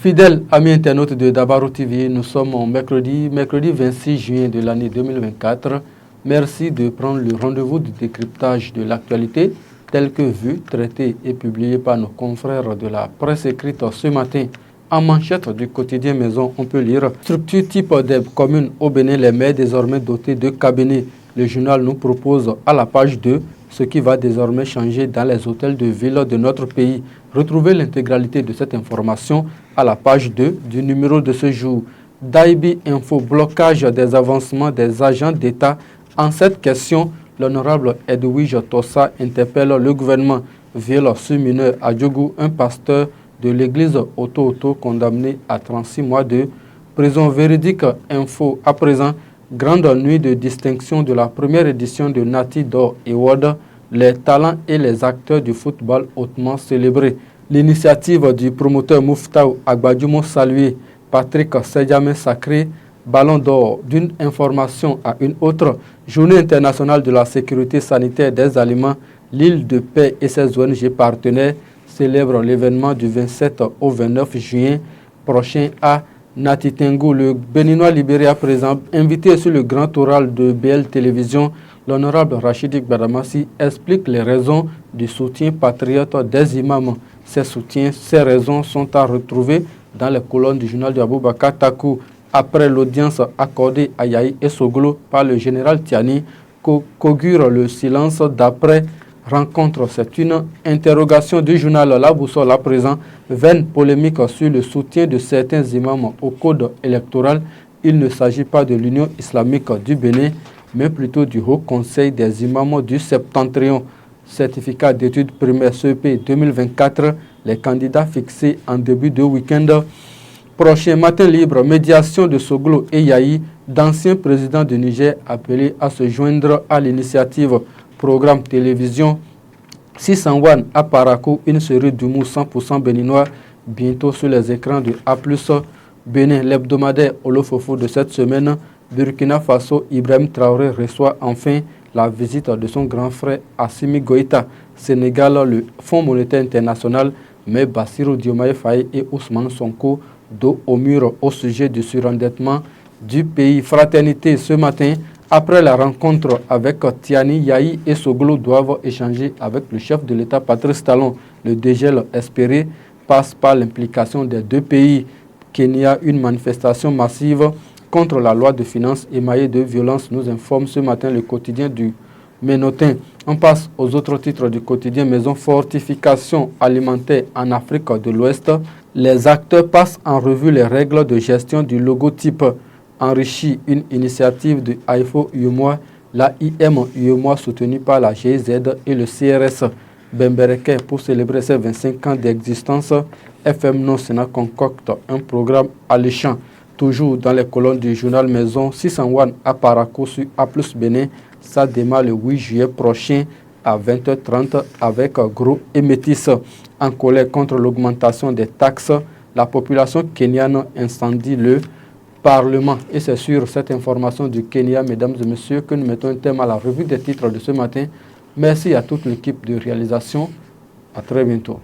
Fidèles amis internautes de Dabaro TV, nous sommes mercredi 26 juin de l'année 2024. Merci de prendre le rendez-vous du décryptage de l'actualité tel que vu, traité et publié par nos confrères de la presse écrite ce matin. En manchette du quotidien Maison, on peut lire « Structure type des communes au Bénin, les maires désormais dotés de cabinets ». Le journal nous propose à la page 2 ce qui va désormais changer dans les hôtels de ville de notre pays. Retrouvez l'intégralité de cette information à la page 2 du numéro de ce jour. Daibi Info, blocage des avancements des agents d'État. En cette question, l'honorable Edwige Tossa interpelle le gouvernement. Viol sur mineur à Djougou, un pasteur de l'église Oto condamné à 36 mois de prison. Véridique Info à présent. Grande nuit de distinction de la première édition de Nati d'Or Award, les talents et les acteurs du football hautement célébrés. L'initiative du promoteur Mouftaou Agbadjumo salué, Patrick Sedjamé sacré, ballon d'or d'une information à une autre. Journée internationale de la sécurité sanitaire des aliments, l'île de Paix et ses ONG partenaires célèbrent l'événement du 27 au 29 juin prochain à Nati Tengu. Le Béninois libéré à présent, invité sur le grand oral de BL Télévision, l'honorable Rachidi Gbadamassi explique les raisons du soutien patriote des imams. Ces raisons sont à retrouver dans les colonnes du journal de Aboubakar Takou. Après l'audience accordée à Yahi et Soglo par le général Tiani, qu'augure le silence d'après rencontre. C'est une interrogation du journal La Boussole à présent. Vaine polémique sur le soutien de certains imams au code électoral. Il ne s'agit pas de l'Union islamique du Bénin, mais plutôt du Haut Conseil des imams du Septentrion. Certificat d'études primaires CEP 2024, les candidats fixés en début de week-end prochain. Matin libre, médiation de Soglo et Yahi, d'anciens présidents du Niger appelés à se joindre à l'initiative. Programme télévision 600 Wan à Parakou, une série d'humour 100% béninois, bientôt sur les écrans de A+. Bénin, l'hebdomadaire Olofofo de cette semaine. Burkina Faso, Ibrahim Traoré reçoit enfin la visite de son grand frère Assimi Goïta. Sénégal, le Fonds monétaire international, mais Bassirou Diomaye Faye et Ousmane Sonko dos au mur au sujet du surendettement du pays. Fraternité ce matin. Après la rencontre avec Tiani, Yahi et Soglo doivent échanger avec le chef de l'État Patrice Talon. Le dégel espéré passe par l'implication des deux pays. Kenya, une manifestation massive contre la loi de finances émaillée de violence, nous informe ce matin le quotidien du Ménotin. On passe aux autres titres du quotidien Maison. Fortification alimentaire en Afrique de l'Ouest. Les acteurs passent en revue les règles de gestion du logotype. Enrichi, une initiative de AIFO UEMOA, la IM UEMOA soutenue par la GIZ et le CRS. Bembereke, pour célébrer ses 25 ans d'existence, FM Non Sénat concocte un programme alléchant. Toujours dans les colonnes du journal Maison, 601 à Parakou sur A+ Bénin. Ça démarre le 8 juillet prochain à 20h30 avec Gros et Métis. En colère contre l'augmentation des taxes, la population kenyane incendie le Parlement. Et c'est sur cette information du Kenya, mesdames et messieurs, que nous mettons un thème à la revue des titres de ce matin. Merci à toute l'équipe de réalisation. À très bientôt.